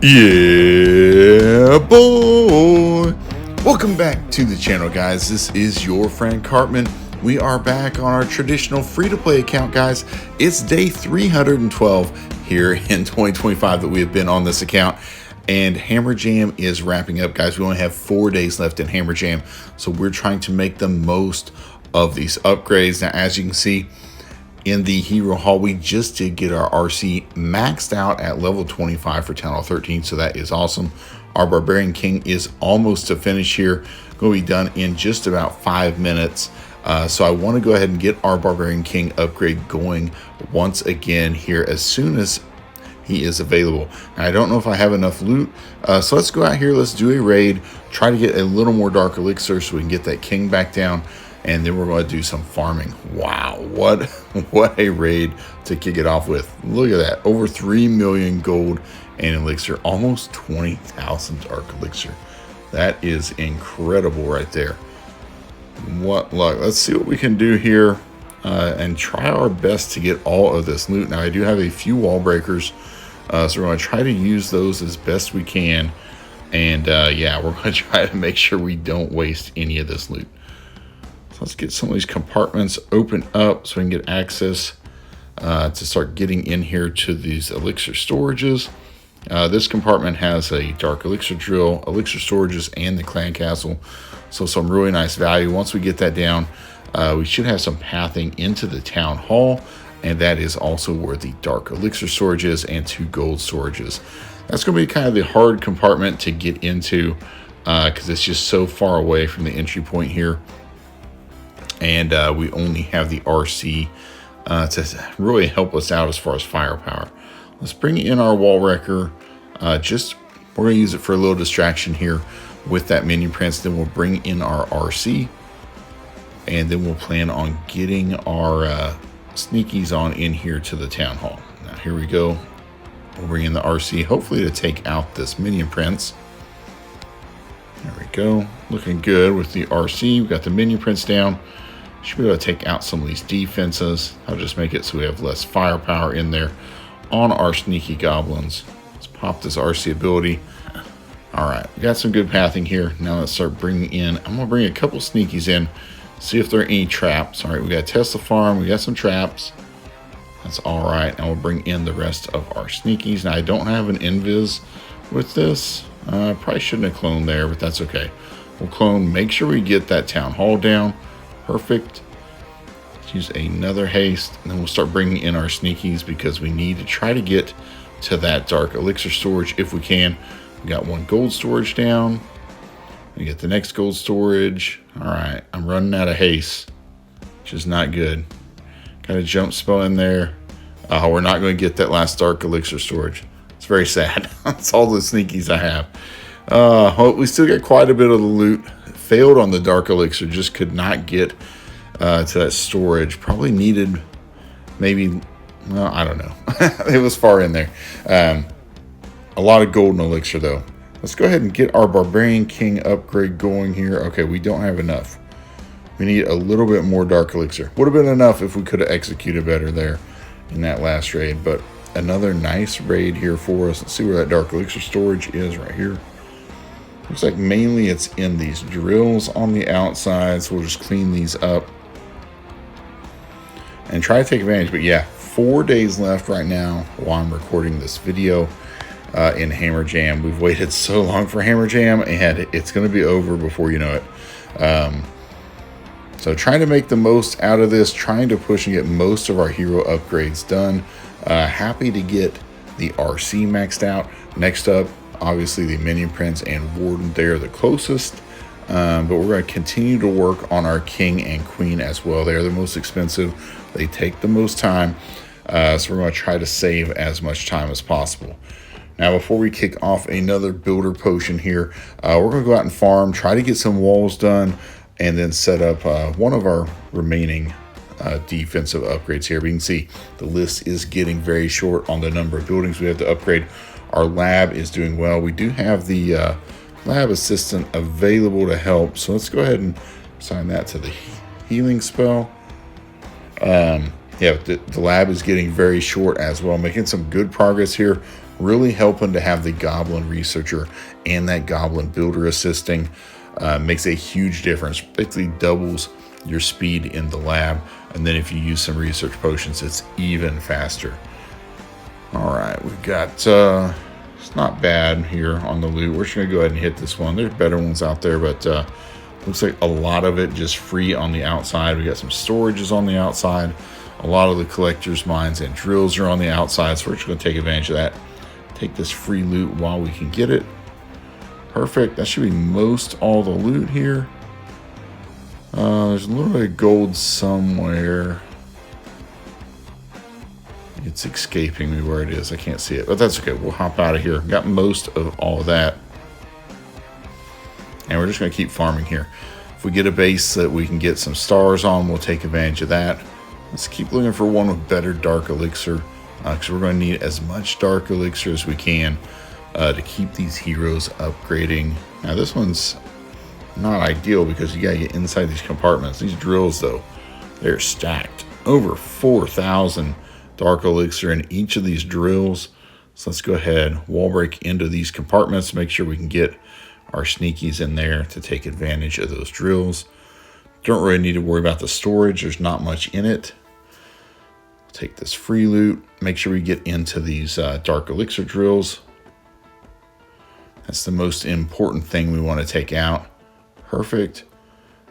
Yeah, boy. Welcome back to the channel, guys. This is your friend Cartman. We are back on our traditional free-to-play account, guys. It's day 312 here in 2025 that we have been on this account. And Hammer Jam is wrapping up, guys. We only have 4 days left in Hammer Jam. So we're trying to make the most of these upgrades. Now, as you can see, in the Hero Hall, we just did get our RC maxed out at level 25 for Town Hall 13, so that is awesome. Our Barbarian King is almost to finish here, going to be done in just about 5 minutes. So I want to go ahead and get our Barbarian King upgrade going once again here as soon as he is available. Now, I don't know if I have enough loot, so let's go out here, let's do a raid, try to get a little more Dark Elixir so we can get that King back down. And then we're going to do some farming. Wow, what a raid to kick it off with. Look at that, over 3 million gold and elixir, almost 20,000 dark elixir. That is incredible right there. What luck. Let's see what we can do here and try our best to get all of this loot. Now, I do have a few wall breakers, so we're going to try to use those as best we can. And yeah, we're going to try to make sure we don't waste any of this loot. So let's get some of these compartments open up so we can get access to start getting in here to these elixir storages. This compartment has a dark elixir drill, elixir storages, and the clan castle. So some really nice value. Once we get that down, we should have some pathing into the town hall. And that is also where the dark elixir storage is and 2 gold storages. That's going to be kind of the hard compartment to get into because it's just so far away from the entry point here. And we only have the RC to really help us out as far as firepower. Let's bring in our wall wrecker. We're going to use it for a little distraction here with that minion prince. Then we'll bring in our RC. And then we'll plan on getting our sneakies on in here to the town hall. Now, here we go. We'll bring in the RC, hopefully to take out this minion prince. There we go. Looking good with the RC. We've got the minion prince down. Should be able to take out some of these defenses. I'll just make it so we have less firepower in there on our sneaky goblins. Let's pop this RC ability. All right, we got some good pathing here. Now let's start bringing in. I'm gonna bring a couple sneakies in, see if there are any traps. All right, we got Tesla Farm. We got some traps. That's all right. And we'll bring in the rest of our sneakies. Now I don't have an invis with this. Probably shouldn't have cloned there, but that's okay. We'll clone. Make sure we get that town hall down. Perfect. Let's use another haste, and then we'll start bringing in our sneakies because we need to try to get to that dark elixir storage if we can. We got 1 gold storage down. We get the next gold storage. All right, I'm running out of haste, which is not good. Got a jump spell in there. We're not going to get that last dark elixir storage. It's very sad. That's all the sneakies I have. We still get quite a bit of the loot. Failed on the dark elixir, just could not get to that storage. Probably needed maybe, well, I don't know. It was far in there. A lot of golden elixir though. Let's go ahead and get our Barbarian King upgrade going here. Okay, we don't have enough. We need a little bit more dark elixir. Would have been enough if we could have executed better there in that last raid, but another nice raid here for us. Let's see where that dark elixir storage is right here. Looks like mainly it's in these drills on the outside, so we'll just clean these up and try to take advantage. But yeah, 4 days left right now while I'm recording this video in Hammer Jam. We've waited so long for Hammer Jam, and it's going to be over before you know it. So trying to make the most out of this, trying to push and get most of our hero upgrades done. Happy to get the RC maxed out. Next up, obviously the minion prince and warden, they're the closest, but we're going to continue to work on our king and queen as well. They're the most expensive, they take the most time, so we're going to try to save as much time as possible. Now before we kick off another builder potion here, we're going to go out and farm, try to get some walls done, and then set up one of our remaining defensive upgrades here. We can see the list is getting very short on the number of buildings we have to upgrade. Our lab is doing well. We do have the lab assistant available to help. So let's go ahead and assign that to the healing spell. Yeah, the lab is getting very short as well. Making some good progress here Really helping to have the Goblin Researcher and that Goblin Builder assisting makes a huge difference. Basically doubles your speed in the lab. And then if you use some research potions, it's even faster. All right, we've got, it's not bad here on the loot. We're just going to go ahead and hit this one. There's better ones out there, but looks like a lot of it just free on the outside. We got some storages on the outside. A lot of the collectors, mines, and drills are on the outside, so we're just going to take advantage of that. Take this free loot while we can get it. Perfect. That should be most all the loot here. There's a little bit of gold somewhere. It's escaping me where it is. I can't see it, but that's okay. We'll hop out of here. Got most of all of that. And we're just going to keep farming here. If we get a base that we can get some stars on, we'll take advantage of that. Let's keep looking for one with better dark elixir, because we're going to need as much dark elixir as we can to keep these heroes upgrading. Now this one's not ideal because you got to get inside these compartments. These drills, though, they're stacked. Over 4,000 dark elixir in each of these drills. So let's go ahead, wall break into these compartments, make sure we can get our sneakies in there to take advantage of those drills. Don't really need to worry about the storage. There's not much in it. Take this free loot. Make sure we get into these dark elixir drills. That's the most important thing we want to take out. Perfect.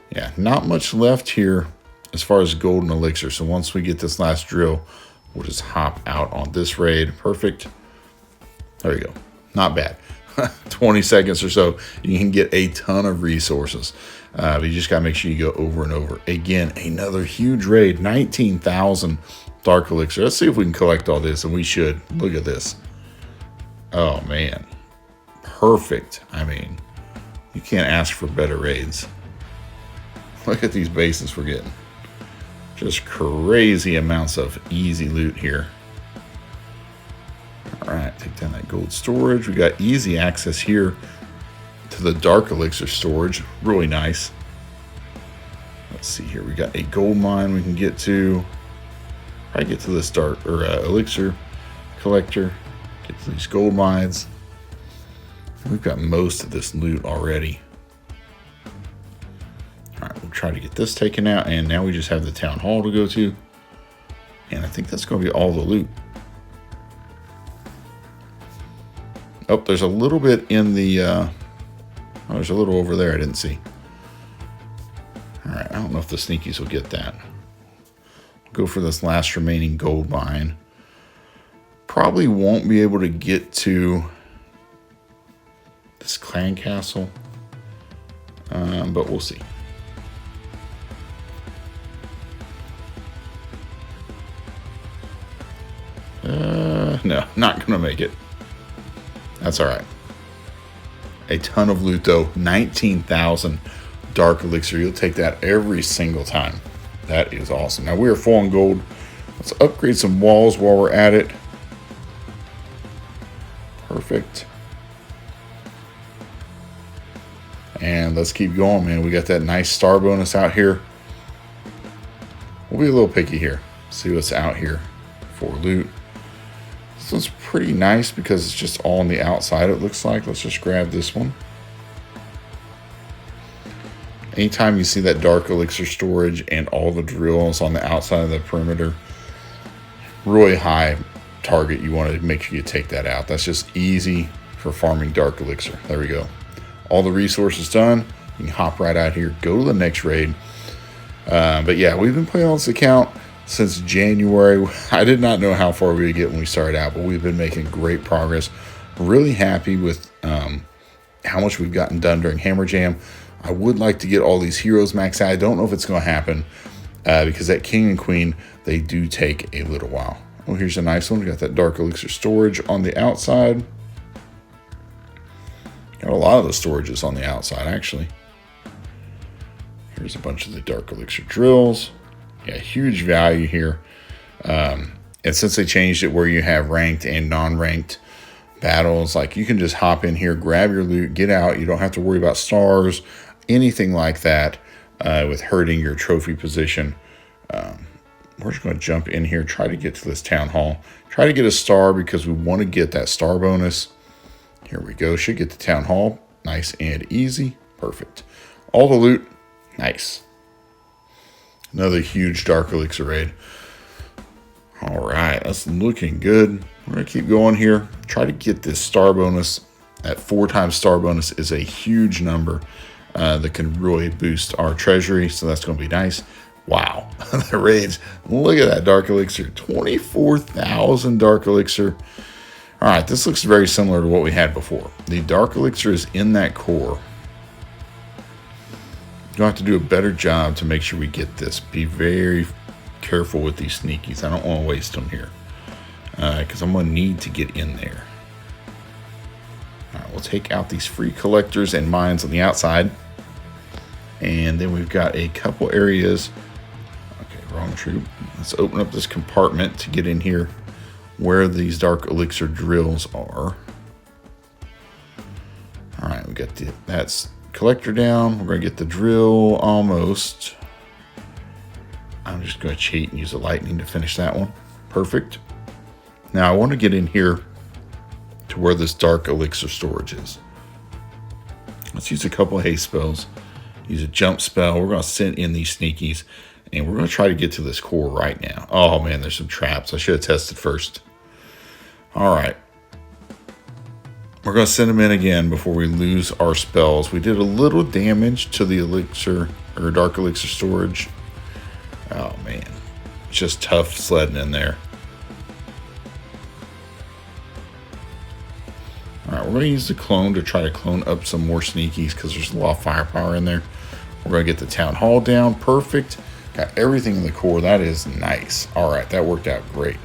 Yeah, not much left here as far as golden elixir. So once we get this last drill, we'll just hop out on this raid. Perfect. There you go. Not bad. 20 seconds or so, you can get a ton of resources. But you just got to make sure you go over and over. Again, another huge raid. 19,000 dark elixir. Let's see if we can collect all this, and we should. Look at this. Oh, man. Perfect. I mean, you can't ask for better raids. Look at these bases we're getting. Just crazy amounts of easy loot here. All right, take down that gold storage. We got easy access here to the dark elixir storage. Really nice. Let's see here. We got a gold mine we can get to. Probably get to this dark or elixir collector. Get to these gold mines. We've got most of this loot already. All right, we'll try to get this taken out, and now we just have the town hall to go to. And I think that's going to be all the loot. Oh, there's a little bit in the, oh, there's a little over there I didn't see. All right, I don't know if the sneakies will get that. Go for this last remaining gold mine. Probably won't be able to get to this clan castle, but we'll see. No, not gonna make it. That's all right. A ton of loot though. 19,000 dark elixir. You'll take that every single time. That is awesome. Now we are full on gold. Let's upgrade some walls while we're at it. Perfect. And let's keep going, man. We got that nice star bonus out here. We'll be a little picky here. See what's out here for loot. This one's pretty nice because it's just all on the outside, it looks like. Let's just grab this one. Anytime you see that dark elixir storage and all the drills on the outside of the perimeter, really high target, you want to make sure you take that out. That's just easy for farming dark elixir. There we go. All the resources done. You can hop right out here, go to the next raid. But yeah, we've been playing on this account since January. I did not know how far we would get when we started out, but we've been making great progress. Really happy with how much we've gotten done during Hammer Jam. I would like to get all these heroes maxed out. I don't know if it's going to happen because that King and Queen, they do take a little while. Oh, here's a nice one. We got that dark elixir storage on the outside. Got a lot of the storages on the outside, actually. Here's a bunch of the dark elixir drills. Yeah, huge value here. And since they changed it where you have ranked and non-ranked battles, like you can just hop in here, grab your loot, get out. You don't have to worry about stars, anything like that with hurting your trophy position. we're just going to jump in here, try to get to this town hall. Try to get a star because we want to get that star bonus. Here we go. Should get the town hall. Nice and easy. Perfect. All the loot. Nice. Another huge dark elixir raid. All right. That's looking good. We're going to keep going here. Try to get this star bonus. That 4 times star bonus is a huge number that can really boost our treasury. So that's going to be nice. Wow. The raids. Look at that dark elixir. 24,000 dark elixir. All right. This looks very similar to what we had before. The dark elixir is in that core. You'll have to do a better job to make sure we get this. Be very careful with these sneakies. I don't want to waste them here. Because I'm going to need to get in there. All right, we'll take out these free collectors and mines on the outside. And then we've got a couple areas. Okay, wrong troop. Let's open up this compartment to get in here where these dark elixir drills are. All right, we got that's collector down. We're going to get the drill almost. I'm just going to cheat and use the lightning to finish that one. Perfect. Now I want to get in here to where this dark elixir storage is. Let's use a couple of haste spells. Use a jump spell. We're going to send in these sneakies. And we're going to try to get to this core right now. Oh, man, there's some traps. I should have tested first. All right. We're going to send them in again before we lose our spells. We did a little damage to the elixir or dark elixir storage. Oh, man. It's just tough sledding in there. All right, we're going to use the clone to try to clone up some more sneakies because there's a lot of firepower in there. We're going to get the town hall down. Perfect. Got everything in the core. That is nice. All right, that worked out great.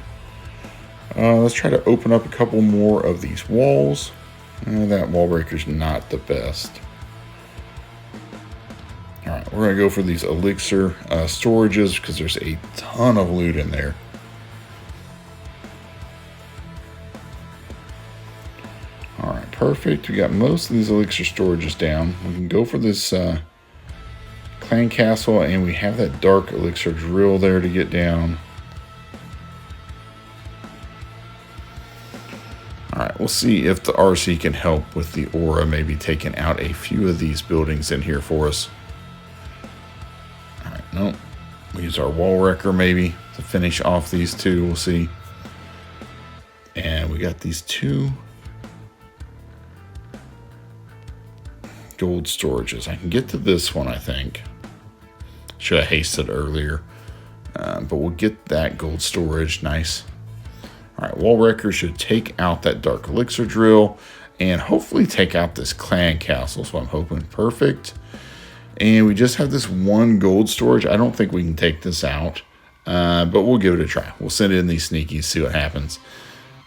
Let's try to open up a couple more of these walls. That wall breaker's not the best. All right, we're going to go for these elixir storages because there's a ton of loot in there. All right, perfect. We got most of these elixir storages down. We can go for this clan castle, and we have that dark elixir drill there to get down. All right, we'll see if the RC can help with the aura, maybe taking out a few of these buildings in here for us. All right, no. We use our wall wrecker maybe to finish off these two. We'll see. And we got these 2 gold storages. I can get to this one, I think. Should have hasted earlier. But we'll get that gold storage. Nice. All right, wall wrecker should take out that dark elixir drill and hopefully take out this clan castle. So I'm hoping. Perfect. And we just have this 1 gold storage. I don't think we can take this out, but we'll give it a try. We'll send in these sneakies, see what happens.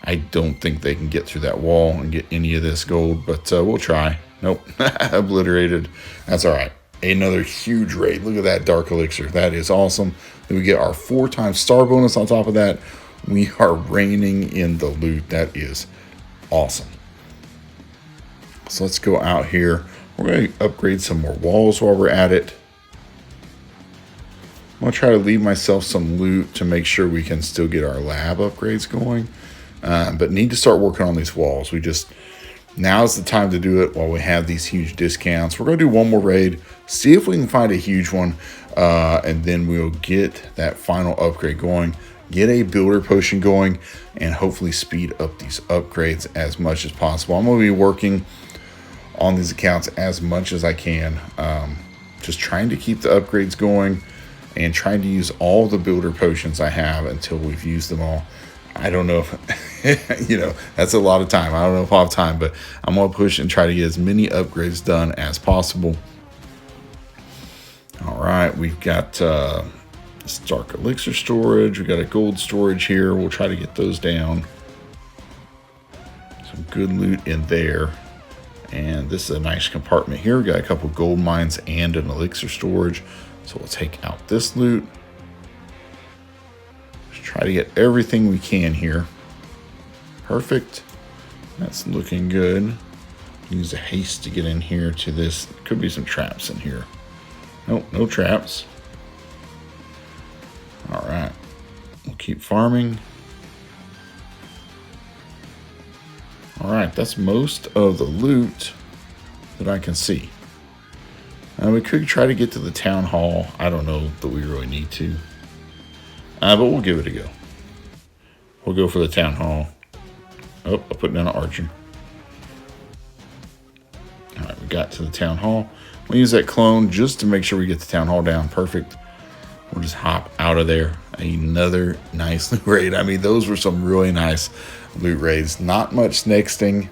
I don't think they can get through that wall and get any of this gold, but we'll try. Nope, obliterated. That's all right. Another huge raid. Look at that dark elixir. That is awesome. Then we get our 4 times star bonus on top of that. We are reigning in the loot. That is awesome. So let's go out here. We're going to upgrade some more walls while we're at it. I'm going to try to leave myself some loot to make sure we can still get our lab upgrades going. But need to start working on these walls. Now's the time to do it while we have these huge discounts. We're going to do one more raid, see if we can find a huge one, and then we'll get that final upgrade going, get a builder potion going, and hopefully speed up these upgrades as much as possible. I'm going to be working on these accounts as much as I can, just trying to keep the upgrades going and trying to use all the builder potions I have until we've used them all. I don't know if, that's a lot of time. I don't know if I'll have time, but I'm going to push and try to get as many upgrades done as possible. All right, we've got this dark elixir storage. We got a gold storage here. We'll try to get those down. Some good loot in there. And this is a nice compartment here. We got a couple gold mines and an elixir storage. So we'll take out this loot. Try to get everything we can here. Perfect. That's looking good. Use a haste to get in here to this. Could be some traps in here. Nope, no traps. All right. We'll keep farming. Alright, that's most of the loot that I can see. We could try to get to the town hall. I don't know that we really need to. But we'll give it a go. We'll go for the town hall. Oh, I'll put down an archer. Alright, we got to the town hall. We'll use that clone just to make sure we get the town hall down. Perfect. We'll just hop out of there. Another nice loot raid. I mean, those were some really nice loot raids. Not much nexting.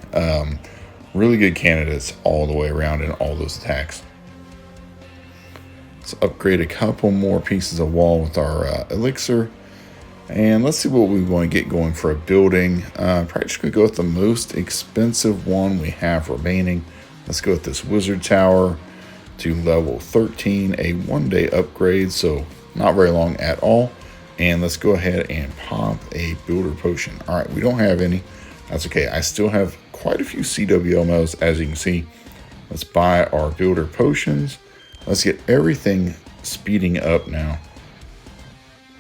Really good candidates all the way around in all those attacks. Let's upgrade a couple more pieces of wall with our elixir. And let's see what we want to get going for a building. Probably just going to go with the most expensive one we have remaining. Let's go with this wizard tower to level 13, a 1-day upgrade, so not very long at all. And let's go ahead and pop a builder potion. All right, we don't have any. That's okay. I still have quite a few CWMOs, as you can see. Let's buy our builder potions. Let's get everything speeding up now.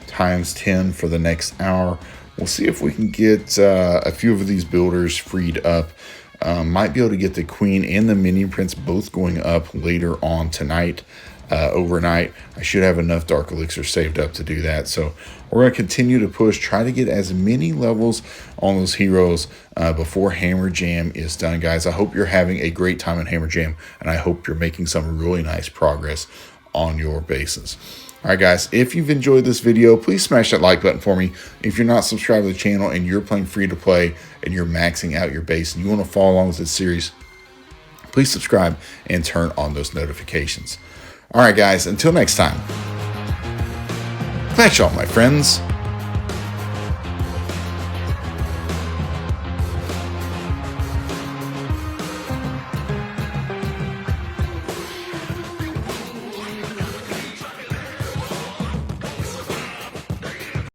Times 10 for the next hour. We'll see if we can get a few of these builders freed up. Might be able to get the queen and the minion prince both going up later on tonight. Overnight, I should have enough dark elixir saved up to do that. So we're going to continue to push, try to get as many levels on those heroes before Hammer Jam is done, guys. I hope you're having a great time in Hammer Jam, and I hope you're making some really nice progress on your bases. All right, guys, if you've enjoyed this video, please smash that like button for me. If you're not subscribed to the channel and you're playing free to play and you're maxing out your base and you want to follow along with this series, please subscribe and turn on those notifications. All right, guys, until next time. Thanks, y'all, my friends.